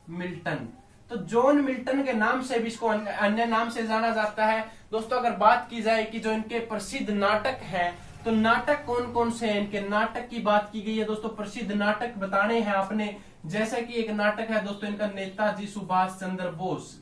S1: मिल्टन। तो जॉन मिल्टन के नाम से भी इसको अन्य नाम से जाना जाता है। दोस्तों अगर बात की जाए कि जो इनके प्रसिद्ध नाटक है, तो नाटक कौन कौन से हैं, इनके नाटक की बात की गई है दोस्तों। प्रसिद्ध नाटक बताने हैं आपने, जैसे कि एक नाटक है दोस्तों इनका नेताजी सुभाष चंद्र बोस।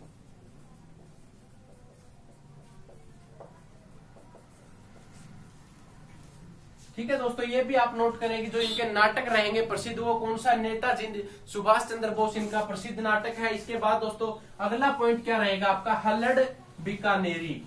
S1: ठीक है दोस्तों, ये भी आप नोट करें कि जो इनके नाटक रहेंगे प्रसिद्ध वो कौन सा, नेताजी सुभाष चंद्र बोस इनका प्रसिद्ध नाटक है। इसके बाद दोस्तों अगला पॉइंट क्या रहेगा आपका, हल्लड़ बीकानेरी।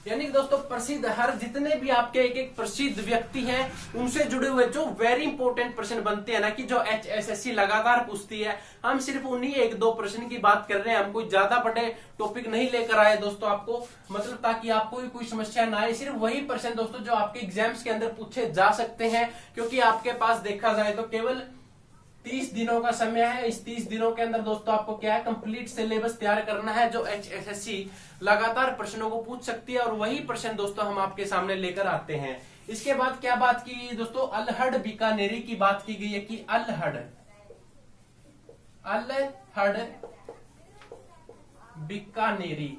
S1: यानी कि दोस्तों प्रसिद्ध, हर जितने भी आपके एक एक प्रसिद्ध व्यक्ति हैं उनसे जुड़े हुए जो वेरी इंपॉर्टेंट प्रश्न बनते हैं ना, कि जो HSSC लगातार पूछती है, हम सिर्फ उन्हीं 1-2 प्रश्न की बात कर रहे हैं। हम कोई ज्यादा बड़े टॉपिक नहीं लेकर आए दोस्तों आपको, मतलब ताकि आपको भी कोई समस्या ना आए। सिर्फ वही प्रश्न दोस्तों जो आपके एग्जाम्स के अंदर पूछे जा सकते हैं, क्योंकि आपके पास देखा जाए तो केवल 30 दिनों का समय है। इस 30 दिनों के अंदर दोस्तों आपको क्या है, कंप्लीट सिलेबस तैयार करना है जो HSSC लगातार प्रश्नों को पूछ सकती है। और वही प्रश्न दोस्तों हम आपके सामने लेकर आते हैं। इसके बाद क्या बात की दोस्तों, अल्हड़ बीकानेरी की बात की गई है कि अल्हड़ बीकानेरी।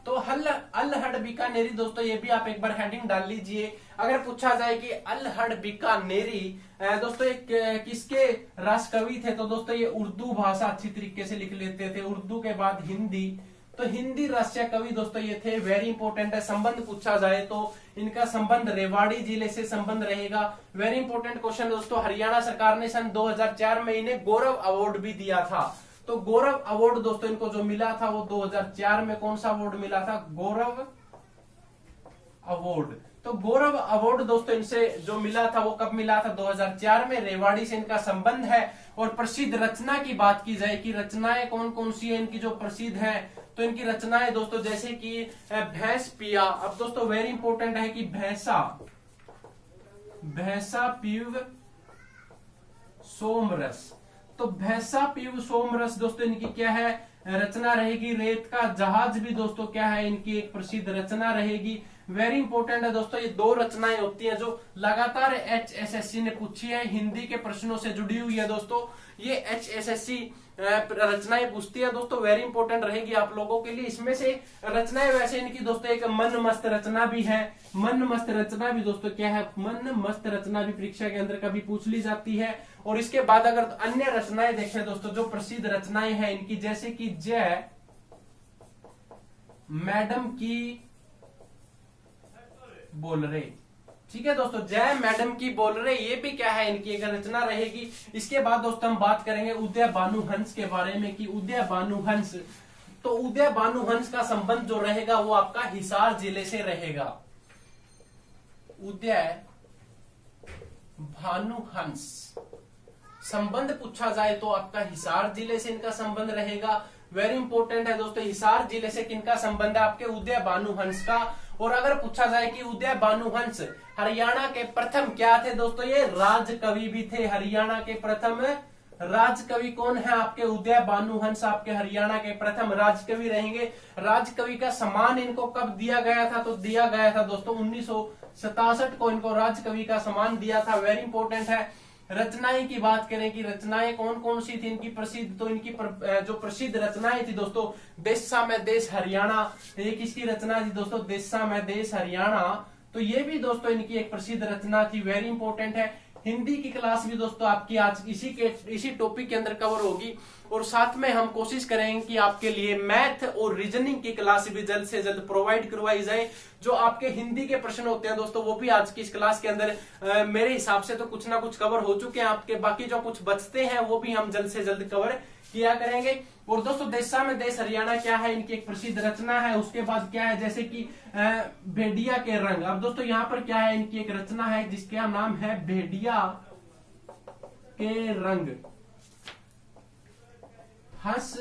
S1: तो अल्हड़ बीकानेरी दोस्तों ये भी आप एक बार हेडिंग डाल लीजिए। अगर पूछा जाए कि अल्हड़ बीकानेरी दोस्तों एक किसके राष्ट्र कवि थे, तो दोस्तों ये उर्दू भाषा अच्छी तरीके से लिख लेते थे। उर्दू के बाद हिंदी, तो हिंदी राष्ट्रीय कवि दोस्तों ये थे, वेरी इंपॉर्टेंट है। संबंध पूछा जाए तो इनका संबंध रेवाड़ी जिले से संबंध रहेगा, वेरी इंपॉर्टेंट क्वेश्चन दोस्तों। हरियाणा सरकार ने सन 2004 में इन्हें गौरव अवार्ड भी दिया था। तो गौरव अवार्ड दोस्तों इनको जो मिला था वो 2004 में, कौन सा अवार्ड मिला था, गौरव अवार्ड। तो गौरव अवार्ड दोस्तों इनसे जो मिला था वो कब मिला था, 2004 में। रेवाड़ी से इनका संबंध है। और प्रसिद्ध रचना की बात की जाए कि रचनाएं कौन कौन सी है इनकी जो प्रसिद्ध है, तो इनकी रचनाएं दोस्तों जैसे कि भैंस पिया। अब दोस्तों वेरी इंपॉर्टेंट है कि भैंसा पीव सोमरस। तो भैंसा पीव सोमरस दोस्तों इनकी क्या है रचना रहेगी। रेत का जहाज भी दोस्तों क्या है इनकी एक प्रसिद्ध रचना रहेगी। वेरी इंपॉर्टेंट है दोस्तों, ये दो रचनाएं होती हैं जो लगातार HSSC ने पूछी है, हिंदी के प्रश्नों से जुड़ी हुई है दोस्तों। ये HSSC रचनाएं पूछती है दोस्तों, वेरी इंपॉर्टेंट रहेगी आप लोगों के लिए। इसमें से रचनाएं वैसे इनकी दोस्तों एक मन मस्त रचना भी है। मन मस्त रचना भी दोस्तों क्या है, मन मस्त रचना भी परीक्षा के अंदर कभी पूछ ली जाती है। और इसके बाद अगर अन्य रचनाएं देखें दोस्तों, जो प्रसिद्ध रचनाएं हैं इनकी, जैसे कि जय मैडम की बोल रहे। ठीक है दोस्तों, जय मैडम की बोल रहे, ये भी क्या है इनकी एक रचना रहेगी। इसके बाद दोस्तों हम बात करेंगे उदय भानु हंस के बारे में कि उदय भानु हंस, तो उदय भानु हंस का संबंध जो रहेगा वो आपका हिसार जिले से रहेगा। उदय भानु हंस संबंध पूछा जाए तो आपका हिसार जिले से इनका संबंध रहेगा। वेरी इंपॉर्टेंट है दोस्तों, हिसार जिले से किनका संबंध है, आपके उदय भानु हंस का। और अगर पूछा जाए कि उदय भानु हंस हरियाणा के प्रथम क्या थे दोस्तों, ये राजकवि भी थे। हरियाणा के प्रथम राजकवि कौन है, आपके उदय भानु हंस आपके हरियाणा के प्रथम राजकवि रहेंगे। राजकवि का सम्मान इनको कब दिया गया था, तो दिया गया था दोस्तों 1967 को इनको राजकवि का सम्मान दिया था। वेरी इंपॉर्टेंट है। रचनाएं की बात करें कि रचनाएं कौन कौन सी थी इनकी प्रसिद्ध, तो इनकी जो प्रसिद्ध रचनाएं थी दोस्तों, देशा में देश हरियाणा, ये किसकी रचना थी दोस्तों, देशा में देश हरियाणा। तो ये भी दोस्तों इनकी एक प्रसिद्ध रचना थी। वेरी इंपॉर्टेंट है। हिंदी की क्लास भी दोस्तों आपकी आज इसी टॉपिक के अंदर कवर होगी। और साथ में हम कोशिश करेंगे कि आपके लिए मैथ और रीजनिंग की क्लास भी जल्द से जल्द प्रोवाइड करवाई जाए। जो आपके हिंदी के प्रश्न होते हैं दोस्तों, वो भी आज की इस क्लास के अंदर मेरे हिसाब से तो कुछ ना कुछ कवर हो चुके हैं आपके, बाकी जो कुछ बचते हैं वो भी हम जल्द से जल्द कवर किया करेंगे। और दोस्तों देशा में देश हरियाणा क्या है, इनकी एक प्रसिद्ध रचना है। उसके बाद क्या है, जैसे कि भेड़िया के रंग। अब दोस्तों यहाँ पर क्या है, इनकी एक रचना है जिसका नाम है भेड़िया के रंग, हंस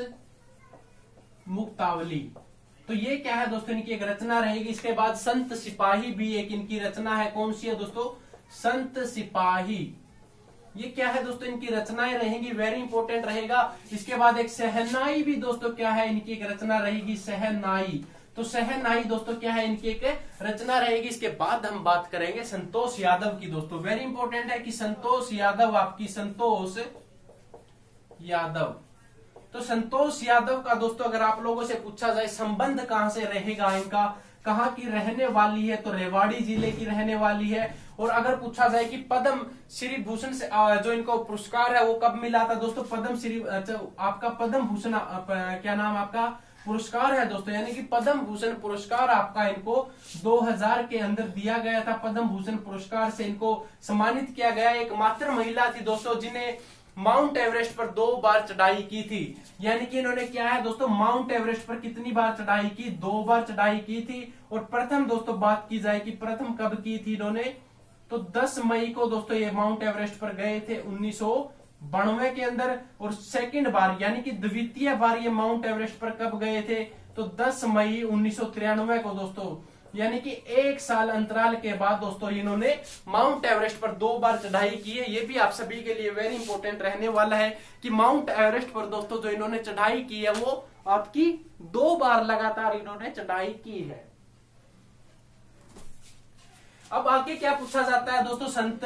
S1: मुक्तावली। तो ये क्या है दोस्तों, इनकी एक रचना रहेगी। इसके बाद संत सिपाही भी एक इनकी रचना है। कौन सी है दोस्तों, संत सिपाही। ये क्या है दोस्तों, इनकी रचनाएं रहेंगी। वेरी इंपॉर्टेंट रहेगा। इसके बाद एक सहनाई भी दोस्तों क्या है, इनकी एक रचना रहेगी, सहनाई। तो सहनाई दोस्तों क्या है, इनकी एक रचना रहेगी। इसके बाद हम बात करेंगे संतोष यादव की दोस्तों। वेरी इंपॉर्टेंट है कि संतोष यादव, आपकी संतोष यादव। तो संतोष यादव का दोस्तों अगर आप लोगों से पूछा जाए संबंध कहां से रहेगा इनका, कहां की रहने वाली है, तो रेवाड़ी जिले की रहने वाली है। और अगर पूछा जाए कि पद्म श्री भूषण से जो इनको पुरस्कार है वो कब मिला था दोस्तों, पद्म श्री आपका पद्म भूषण क्या नाम आपका पुरस्कार है दोस्तों, यानी कि पद्म भूषण पुरस्कार आपका इनको 2000 के अंदर दिया गया था। पद्म भूषण पुरस्कार से इनको सम्मानित किया गया। एकमात्र महिला थी दोस्तों जिन्हें माउंट एवरेस्ट पर 2 बार चढ़ाई की थी। यानी कि इन्होंने क्या है दोस्तों, माउंट एवरेस्ट पर कितनी बार चढ़ाई की, 2 बार चढ़ाई की थी। और प्रथम दोस्तों बात की जाए कि प्रथम कब की थी इन्होंने, तो 10 मई को दोस्तों ये माउंट एवरेस्ट पर गए थे 1992 के अंदर। और सेकंड बार यानी कि द्वितीय बार ये माउंट एवरेस्ट पर कब गए थे, तो 10 मई 1993 को दोस्तों, यानी कि 1 साल अंतराल के बाद दोस्तों इन्होंने माउंट एवरेस्ट पर 2 बार चढ़ाई की है। ये भी आप सभी के लिए वेरी इंपॉर्टेंट रहने वाला है कि माउंट एवरेस्ट पर दोस्तों जो इन्होंने चढ़ाई की है वो आपकी 2 बार लगातार इन्होंने चढ़ाई की है। अब आगे क्या पूछा जाता है दोस्तों, संत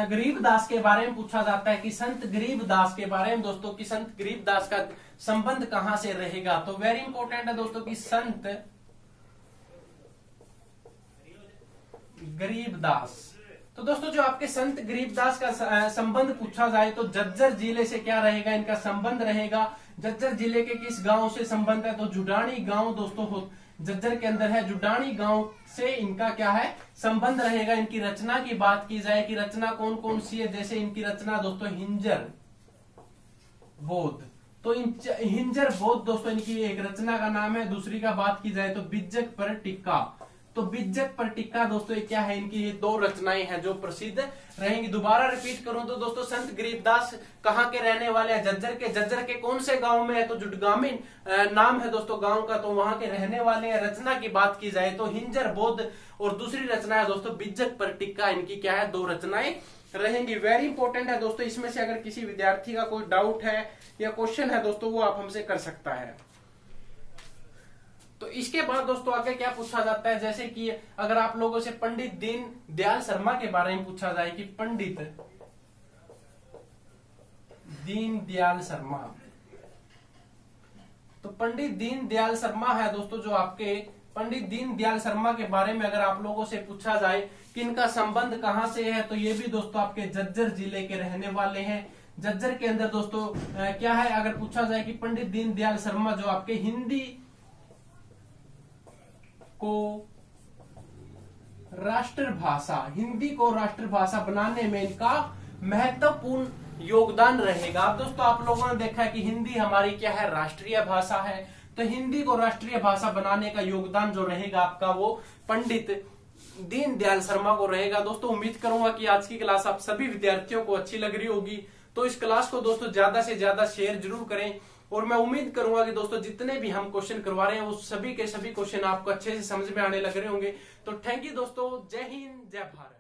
S1: गरीबदास के बारे में पूछा जाता है कि संत गरीबदास के बारे में दोस्तों कि संत गरीबदास का संबंध कहां से रहेगा। तो वेरी इंपॉर्टेंट है दोस्तों कि संत गरीबदास, तो दोस्तों जो आपके संत गरीबदास का संबंध पूछा जाए तो झज्जर जिले से क्या रहेगा, इनका संबंध रहेगा। झज्जर जिले के किस गांव से संबंध है, तो जुडानी गांव दोस्तों झज्जर के अंदर है। जुडानी गांव से इनका क्या है संबंध रहेगा। इनकी रचना की बात की जाए कि रचना कौन कौन सी है, जैसे इनकी रचना दोस्तों हिंजर बोध। तो हिंजर बोध दोस्तों इनकी एक रचना का नाम है। दूसरी का बात की जाए तो बिज्जक पर टिक्का। तो बिज्जक पर टिक्का दोस्तों ये क्या है, इनकी ये दो रचनाएं हैं जो प्रसिद्ध रहेंगी। दोबारा रिपीट करूं तो दोस्तों संत गरीबदास कहाँ के रहने वाले हैं, झज्जर के। झज्जर के कौन से गांव में है, तो जुटगामी नाम है दोस्तों गांव का, तो वहां के रहने वाले हैं। रचना की बात की जाए तो हिंजर बौद्ध, और दूसरी रचना है दोस्तों बिज्जक पर टिक्का। इनकी क्या है, दो रचनाएं रहेंगी। वेरी इंपॉर्टेंट है दोस्तों, इसमें से अगर किसी विद्यार्थी का कोई डाउट है या क्वेश्चन है दोस्तों, वो आप हमसे कर सकता है। तो इसके बाद दोस्तों आगे क्या पूछा जाता है, जैसे कि अगर आप लोगों से पंडित दीन दयाल शर्मा के बारे में पूछा जाए कि पंडित दीन दयाल शर्मा, तो पंडित दीन दयाल शर्मा है दोस्तों जो आपके पंडित दीन दयाल शर्मा के बारे में अगर आप लोगों से पूछा जाए कि इनका संबंध कहां से है, तो ये भी दोस्तों आपके झज्जर जिले के रहने वाले हैं। झज्जर के अंदर दोस्तों क्या है, अगर पूछा जाए कि पंडित दीन दयाल शर्मा जो आपके हिंदी को राष्ट्रभाषा बनाने में इनका महत्वपूर्ण योगदान रहेगा। अब दोस्तों आप लोगों ने देखा है कि हिंदी हमारी क्या है, राष्ट्रीय भाषा है, तो हिंदी को राष्ट्रीय भाषा बनाने का योगदान जो रहेगा आपका, वो पंडित दीन दयाल शर्मा को रहेगा। दोस्तों उम्मीद करूंगा कि आज की क्लास आप सभी विद्यार्थियों को अच्छी लग रही होगी, तो इस क्लास को दोस्तों ज्यादा से ज्यादा शेयर जरूर करें। और मैं उम्मीद करूंगा कि दोस्तों जितने भी हम क्वेश्चन करवा रहे हैं वो सभी के सभी क्वेश्चन आपको अच्छे से समझ में आने लग रहे होंगे। तो थैंक यू दोस्तों, जय हिंद जय भारत।